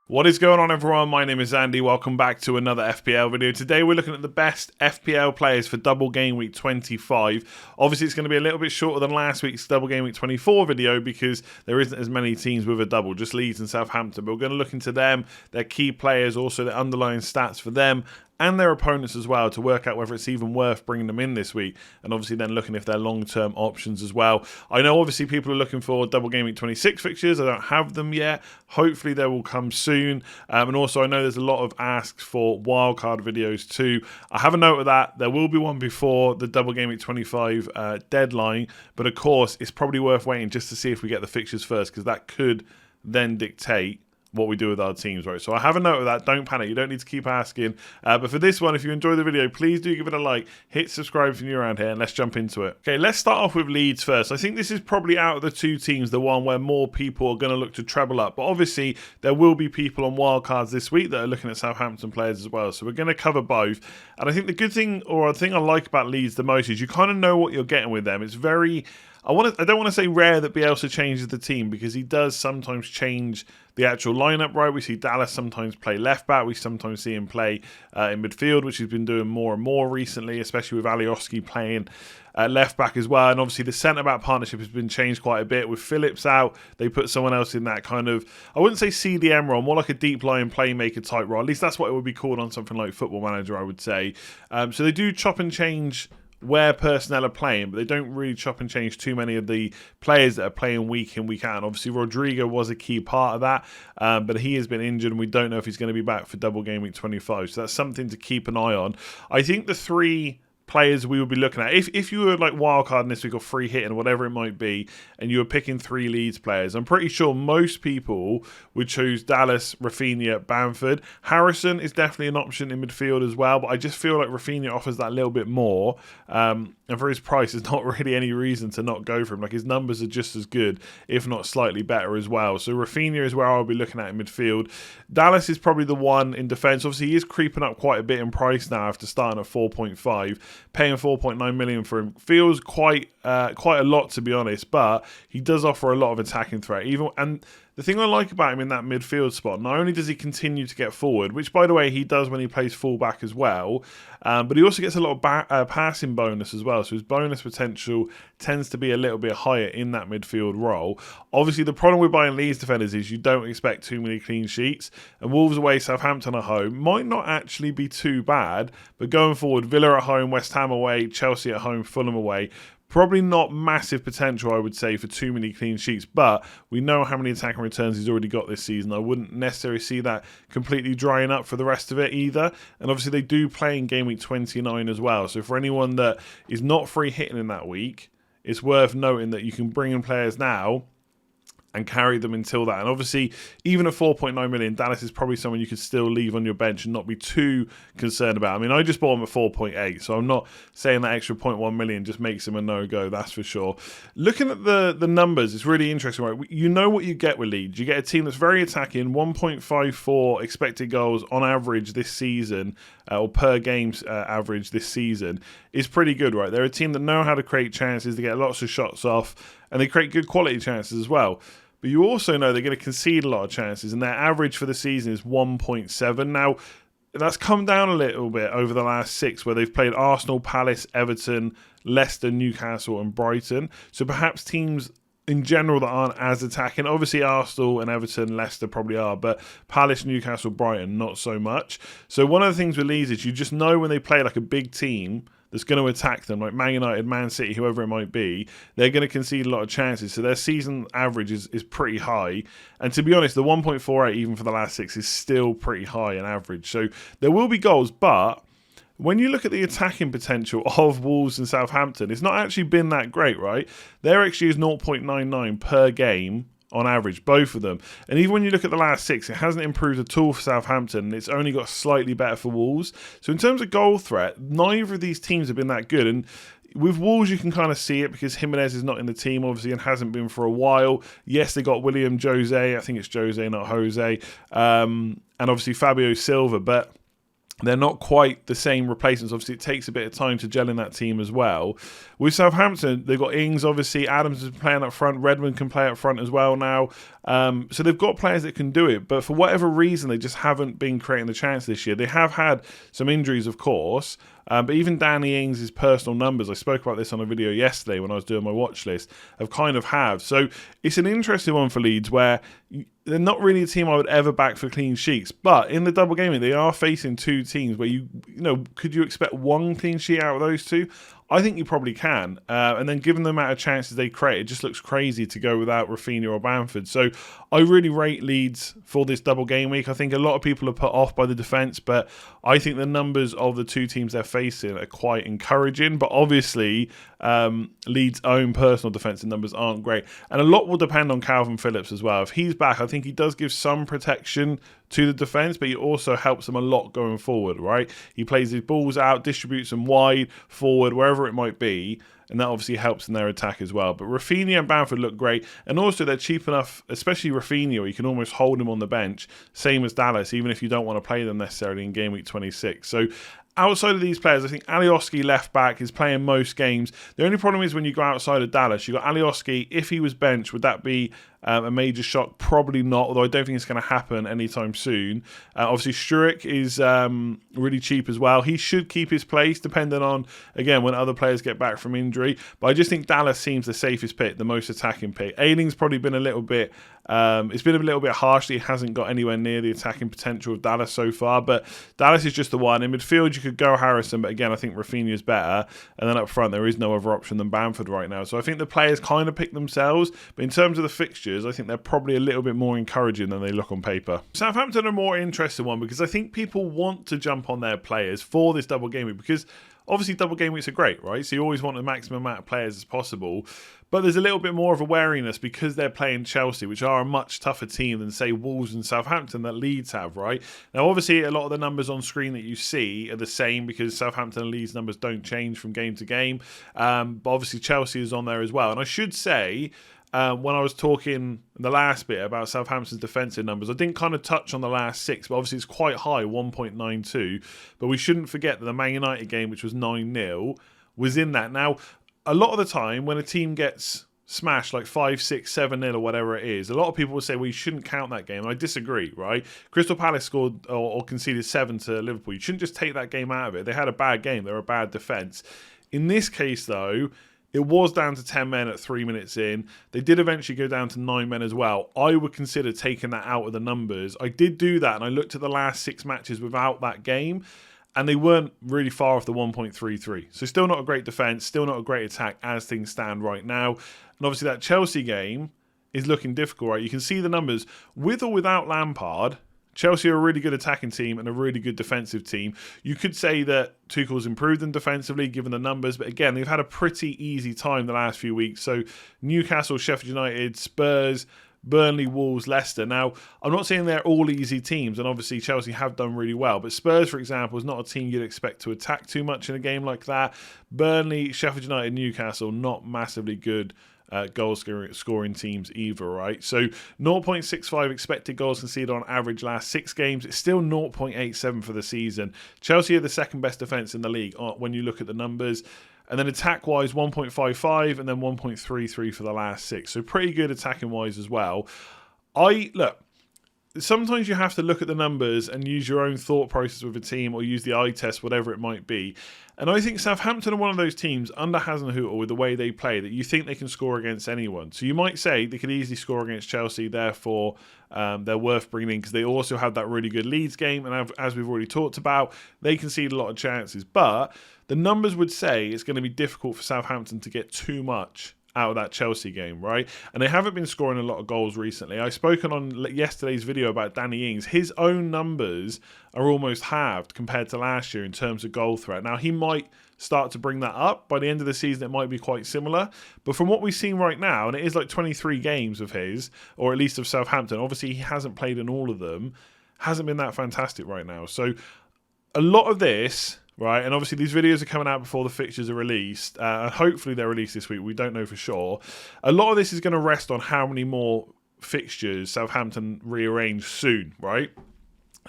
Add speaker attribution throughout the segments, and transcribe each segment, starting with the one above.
Speaker 1: What is going on, everyone? My name is Andy. Welcome back to another FPL video. Today we're looking at the best FPL players for Double Game Week 25. Obviously it's going to be a little bit shorter than last week's Double Game Week 24 video because there isn't as many teams with a double, just Leeds and Southampton. But we're going to look into them, their key players, also the underlying stats for them and their opponents as well to work out whether it's even worth bringing them in this week, and obviously then looking if they're long-term options as well. I know obviously people are looking for Double Game Week 26 fixtures. I don't have them yet. Hopefully they will come soon. And also I know there's a lot of asks for wildcard videos too. I have a note of that. There will be one before the Double Game Week 25 deadline, but of course it's probably worth waiting just to see if we get the fixtures first, because that could then dictate what we do with our teams, right? So I have a note of that. Don't panic. You don't need to keep asking. But for this one, if you enjoy the video, please do give it a like. Hit subscribe if you're new around here, and let's jump into it. Okay, let's start off with Leeds first. I think this is probably out of the two teams the one where more people are going to look to treble up. But obviously, there will be people on wildcards this week that are looking at Southampton players as well. So we're going to cover both. And I think the good thing, or the thing I like about Leeds the most, is you kind of know what you're getting with them. It's very... I don't want to say rare that Bielsa changes the team, because he does sometimes change the actual lineup, right? We see Dallas sometimes play left back. We sometimes see him play in midfield, which he's been doing more and more recently, especially with Alioski playing left back as well. And obviously the centre back partnership has been changed quite a bit. With Phillips out, they put someone else in that kind of, I wouldn't say CDM role, more like a deep line playmaker type role. At least that's what it would be called on something like Football Manager, I would say. So they do chop and change where personnel are playing, but they don't really chop and change too many of the players that are playing week in, week out. And obviously Rodrigo was a key part of that, but he has been injured and we don't know if he's going to be back for Double Game Week 25. So that's something to keep an eye on. I think the three players we would be looking at, if you were like wildcarding this week or free hitting, whatever it might be, and you were picking three Leeds players, I'm pretty sure most people would choose Dallas, Rafinha, Bamford. Harrison is definitely an option in midfield as well, but I just feel like Rafinha offers that little bit more, and for his price there's not really any reason to not go for him. Like, his numbers are just as good, if not slightly better as well. So Rafinha is where I'll be looking at in midfield. Dallas is probably the one in defence. Obviously he is creeping up quite a bit in price now after starting at 4.5. Paying 4.9 million for him feels quite a lot, to be honest, but he does offer a lot of attacking threat. And the thing I like about him in that midfield spot, not only does he continue to get forward, which by the way he does when he plays fullback as well, but he also gets a lot of passing bonus as well. So his bonus potential tends to be a little bit higher in that midfield role. Obviously the problem with buying Leeds defenders is you don't expect too many clean sheets, and Wolves away, Southampton at home might not actually be too bad, but going forward, Villa at home, West Ham away, Chelsea at home, Fulham away, probably not massive potential, I would say, for too many clean sheets, but we know how many attacking returns he's already got this season. I wouldn't necessarily see that completely drying up for the rest of it either. And obviously they do play in game week 29 as well. So for anyone that is not free hitting in that week, it's worth noting that you can bring in players now and carry them until that. And obviously, even at 4.9 million, Dallas is probably someone you could still leave on your bench and not be too concerned about. I mean, I just bought him at 4.8, so I'm not saying that extra 0.1 million just makes him a no-go, that's for sure. Looking at the numbers, it's really interesting, right? You know what you get with Leeds. You get a team that's very attacking, 1.54 expected goals on average this season, or per game's average this season, is pretty good, right? They're a team that know how to create chances, they get lots of shots off, and they create good quality chances as well. But you also know they're going to concede a lot of chances, and their average for the season is 1.7. Now, that's come down a little bit over the last 6, where they've played Arsenal, Palace, Everton, Leicester, Newcastle, and Brighton. So perhaps teams in general that aren't as attacking. Obviously, Arsenal and Everton, Leicester probably are, but Palace, Newcastle, Brighton, not so much. So one of the things with Leeds is you just know when they play like a big team that's going to attack them, like Man United, Man City, whoever it might be, they're going to concede a lot of chances. So their season average is pretty high. And to be honest, the 1.48 even for the last 6 is still pretty high in average. So there will be goals, but when you look at the attacking potential of Wolves and Southampton, it's not actually been that great, right? Their XG is 0.99 per game on average, both of them. And even when you look at the last 6, it hasn't improved at all for Southampton. It's only got slightly better for Wolves. So in terms of goal threat, neither of these teams have been that good. And with Wolves, you can kind of see it because Jimenez is not in the team, obviously, and hasn't been for a while. Yes, they got William Jose. I think it's Jose, not Jose. And obviously Fabio Silva. But they're not quite the same replacements. Obviously, it takes a bit of time to gel in that team as well. With Southampton, they've got Ings, obviously. Adams is playing up front. Redmond can play up front as well now. So they've got players that can do it. But for whatever reason, they just haven't been creating the chance this year. They have had some injuries, of course. But even Danny Ings' personal numbers, I spoke about this on a video yesterday when I was doing my watch list, have. So it's an interesting one for Leeds where they're not really a team I would ever back for clean sheets. But in the double gaming, they are facing two teams where could you expect one clean sheet out of those two? I think you probably can. And then given the amount of chances they create, it just looks crazy to go without Rafinha or Bamford. So I really rate Leeds for this double game week. I think a lot of people are put off by the defence, but I think the numbers of the two teams they're facing are quite encouraging. But obviously, Leeds' own personal defensive numbers aren't great. And a lot will depend on Calvin Phillips as well. If he's back, I think he does give some protection to the defence, but he also helps them a lot going forward, right? He plays his balls out, distributes them wide, forward, wherever it might be, and that obviously helps in their attack as well. But Rafinha and Bamford look great, and also they're cheap enough, especially Rafinha, where you can almost hold him on the bench, same as Dallas, even if you don't want to play them necessarily in game week 26. So outside of these players, I think Alioski left back is playing most games. The only problem is when you go outside of Dallas, you've got Alioski. If he was benched, would that be a major shock? Probably not, although I don't think it's going to happen anytime soon. Obviously, Struijk is really cheap as well. He should keep his place, depending on, again, when other players get back from injury. But I just think Dallas seems the safest pick, the most attacking pick. Ayling's probably been a little bit... it's been a little bit harsh that he hasn't got anywhere near the attacking potential of Dallas so far, but Dallas is just the one. In midfield, you could go Harrison, but again, I think Rafinha is better. And then up front, there is no other option than Bamford right now. So I think the players kind of pick themselves, but in terms of the fixtures, I think they're probably a little bit more encouraging than they look on paper. Southampton are a more interesting one because I think people want to jump on their players for this double game week because obviously double game weeks are great, right? So you always want the maximum amount of players as possible. But there's a little bit more of a wariness because they're playing Chelsea, which are a much tougher team than, say, Wolves and Southampton that Leeds have, right? Now, obviously, a lot of the numbers on screen that you see are the same because Southampton and Leeds numbers don't change from game to game. But obviously, Chelsea is on there as well. And I should say, when I was talking in the last bit about Southampton's defensive numbers, I didn't kind of touch on the last six, but obviously it's quite high, 1.92. But we shouldn't forget that the Man United game, which was 9-0, was in that. Now, a lot of the time when a team gets smashed like 5, 6, 7-0 or whatever it is, a lot of people will say, well, you shouldn't count that game. And I disagree, right? Crystal Palace scored or conceded 7 to Liverpool. You shouldn't just take that game out of it. They had a bad game. They were a bad defence. In this case, though, it was down to 10 men at 3 minutes in. They did eventually go down to 9 men as well. I would consider taking that out of the numbers. I did do that, and I looked at the last 6 matches without that game, and they weren't really far off the 1.33. So still not a great defence, still not a great attack as things stand right now. And obviously that Chelsea game is looking difficult, right? You can see the numbers. With or without Lampard, Chelsea are a really good attacking team and a really good defensive team. You could say that Tuchel's improved them defensively, given the numbers. But again, they've had a pretty easy time the last few weeks. So Newcastle, Sheffield United, Spurs, Burnley, Wolves, Leicester. Now, I'm not saying they're all easy teams, and obviously Chelsea have done really well. But Spurs, for example, is not a team you'd expect to attack too much in a game like that. Burnley, Sheffield United, Newcastle, not massively good goal scoring teams either, right? So 0.65 expected goals conceded on average last 6 games. It's still 0.87 for the season. Chelsea are the second best defence in the league when you look at the numbers. And then attack-wise, 1.55 and then 1.33 for the last 6. So pretty good attacking-wise as well. Look, sometimes you have to look at the numbers and use your own thought process with a team or use the eye test, whatever it might be. And I think Southampton are one of those teams under Hasenhüttl with the way they play that you think they can score against anyone. So you might say they could easily score against Chelsea, therefore they're worth bringing in because they also have that really good Leeds game. And as we've already talked about, they concede a lot of chances. But the numbers would say it's going to be difficult for Southampton to get too much out of that Chelsea game, right? And they haven't been scoring a lot of goals recently. I've spoken on yesterday's video about Danny Ings. His own numbers are almost halved compared to last year in terms of goal threat. Now, he might start to bring that up. By the end of the season, it might be quite similar. But from what we've seen right now, and it is like 23 games of his, or at least of Southampton, obviously he hasn't played in all of them, hasn't been that fantastic right now. So a lot of this... right, and obviously these videos are coming out before the fixtures are released. Hopefully they're released this week. We don't know for sure. A lot of this is going to rest on how many more fixtures Southampton rearrange soon, right?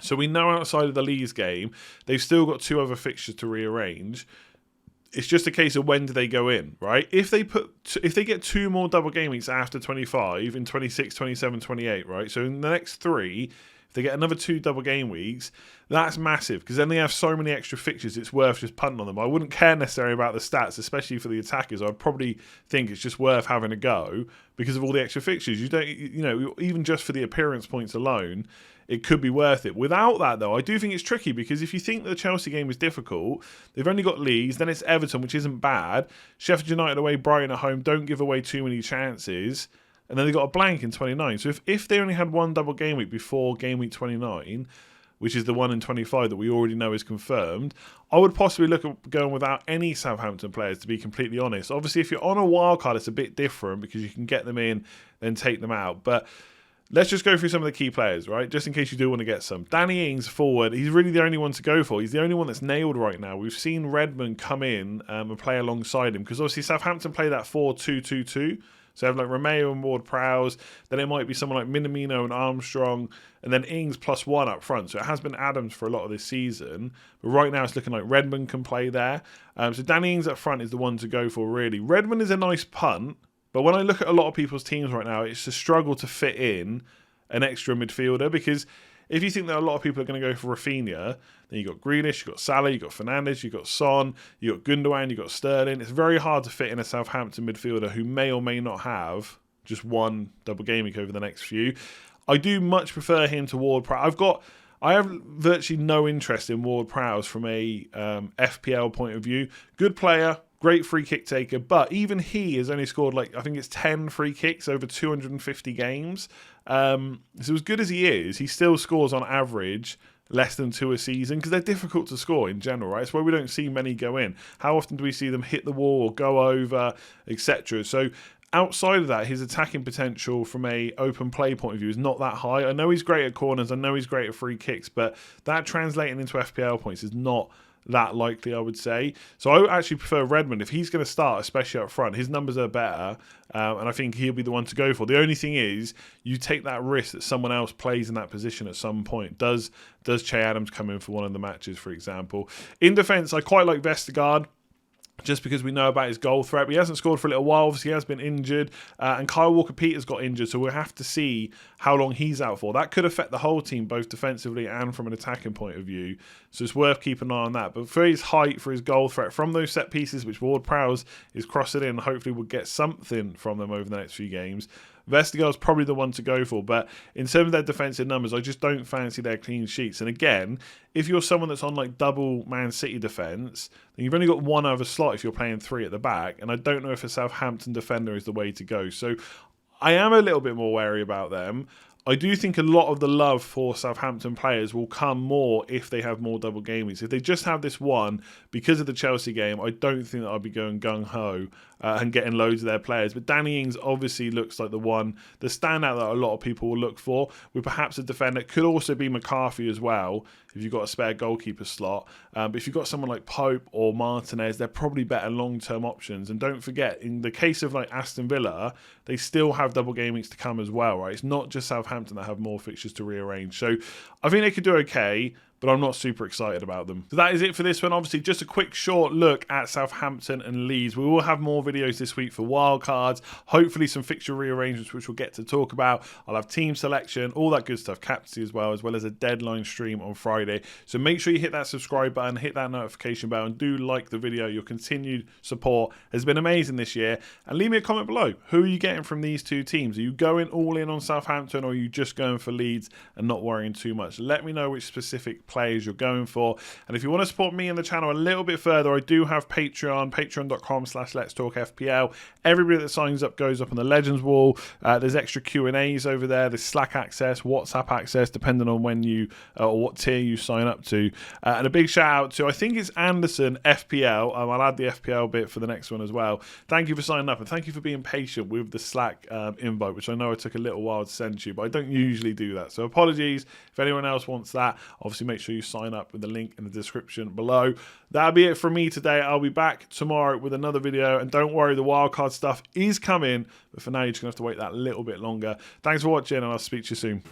Speaker 1: So we know outside of the Leeds game, they've still got 2 other fixtures to rearrange. It's just a case of when do they go in, right? If they get 2 more double game weeks after 25 in 26, 27, 28, right? So in the next 3, if they get another 2 double game weeks, that's massive because then they have so many extra fixtures. It's worth just punting on them. I wouldn't care necessarily about the stats, especially for the attackers. I'd probably think it's just worth having a go because of all the extra fixtures. Even just for the appearance points alone, it could be worth it. Without that, though, I do think it's tricky because if you think the Chelsea game is difficult, they've only got Leeds, then it's Everton, which isn't bad. Sheffield United away, Brighton at home, don't give away too many chances. And then they've got a blank in 29. So if they only had 1 double game week before game week 29, which is the one in 25 that we already know is confirmed, I would possibly look at going without any Southampton players, to be completely honest. Obviously, if you're on a wild card, it's a bit different because you can get them in, then take them out. But let's just go through some of the key players, right? Just in case you do want to get some. Danny Ings forward, he's really the only one to go for. He's the only one that's nailed right now. We've seen Redmond come in and play alongside him because obviously Southampton play that 4-2-2-2. So they have like Romeo and Ward-Prowse, then it might be someone like Minamino and Armstrong, and then Ings +1 up front. So it has been Adams for a lot of this season, but right now it's looking like Redmond can play there. So Danny Ings up front is the one to go for, really. Redmond is a nice punt, but when I look at a lot of people's teams right now, it's a struggle to fit in an extra midfielder because if you think that a lot of people are going to go for Rafinha, then you've got Grealish, you've got Salah, you've got Fernandes, you've got Son, you've got Gundogan, you've got Sterling. It's very hard to fit in a Southampton midfielder who may or may not have just 1 double game week over the next few. I do much prefer him to Ward-Prowse. I have virtually no interest in Ward-Prowse from a FPL point of view. Good player, great free kick taker, but even he has only scored I think it's 10 free kicks over 250 games. So as good as he is, he still scores on average less than 2 a season because they're difficult to score in general, right? That's why we don't see many go in. How often do we see them hit the wall or go over, etc.? So outside of that, his attacking potential from a open play point of view is not that high. I know he's great at corners, I know he's great at free kicks, but that translating into FPL points is not that likely, I would say. So I actually prefer Redmond. If he's going to start, especially up front, his numbers are better, and I think he'll be the one to go for. The only thing is, you take that risk that someone else plays in that position at some point. Does Che Adams come in for one of the matches, for example? In defence, I quite like Vestergaard, just because we know about his goal threat. But he hasn't scored for a little while. Obviously, he has been injured. And Kyle Walker-Peters got injured, so we'll have to see how long he's out for. That could affect the whole team, both defensively and from an attacking point of view. So it's worth keeping an eye on that. But for his height, for his goal threat, from those set pieces, which Ward-Prowse is crossing in, hopefully we'll get something from them over the next few games. Vestergaard's probably the one to go for, but in terms of their defensive numbers, I just don't fancy their clean sheets. And again, if you're someone that's on double Man City defence, then you've only got 1 other slot if you're playing 3 at the back, and I don't know if a Southampton defender is the way to go. So I am a little bit more wary about them. I do think a lot of the love for Southampton players will come more if they have more double game weeks. If they just have this one, because of the Chelsea game, I don't think that I'd be going gung-ho and getting loads of their players. But Danny Ings obviously looks like the standout that a lot of people will look for, with perhaps a defender. It could also be McCarthy as well, if you've got a spare goalkeeper slot. But if you've got someone like Pope or Martinez, they're probably better long-term options. And don't forget, in the case of Aston Villa, they still have double game weeks to come as well, right? It's not just Southampton that have more fixtures to rearrange. So I think they could do okay, but I'm not super excited about them. So that is it for this one. Obviously, just a quick short look at Southampton and Leeds. We will have more videos this week for wildcards, hopefully some fixture rearrangements, which we'll get to talk about. I'll have team selection, all that good stuff, captaincy as well as a deadline stream on Friday. So make sure you hit that subscribe button, hit that notification bell, and do like the video. Your continued support has been amazing this year. And leave me a comment below. Who are you getting from these 2 teams? Are you going all in on Southampton, or are you just going for Leeds and not worrying too much? Let me know which specific players you're going for. And if you want to support me and the channel a little bit further, I do have Patreon, patreon.com/letstalkfpl. Everybody that signs up goes up on the Legends wall. There's extra Q&As over there. There's Slack access, WhatsApp access, depending on when you or what tier you sign up to. And a big shout out to, I think it's Anderson FPL. I'll add the FPL bit for the next one as well. Thank you for signing up, and thank you for being patient with the Slack invite, which I know it took a little while to send you, but I don't usually do that. So apologies. If anyone else wants that, obviously make sure you sign up with the link in the description below. That'll be it from me today. I'll be back tomorrow with another video, and don't worry, the wildcard stuff is coming, but for now you're just gonna have to wait that little bit longer. Thanks for watching, and I'll speak to you soon.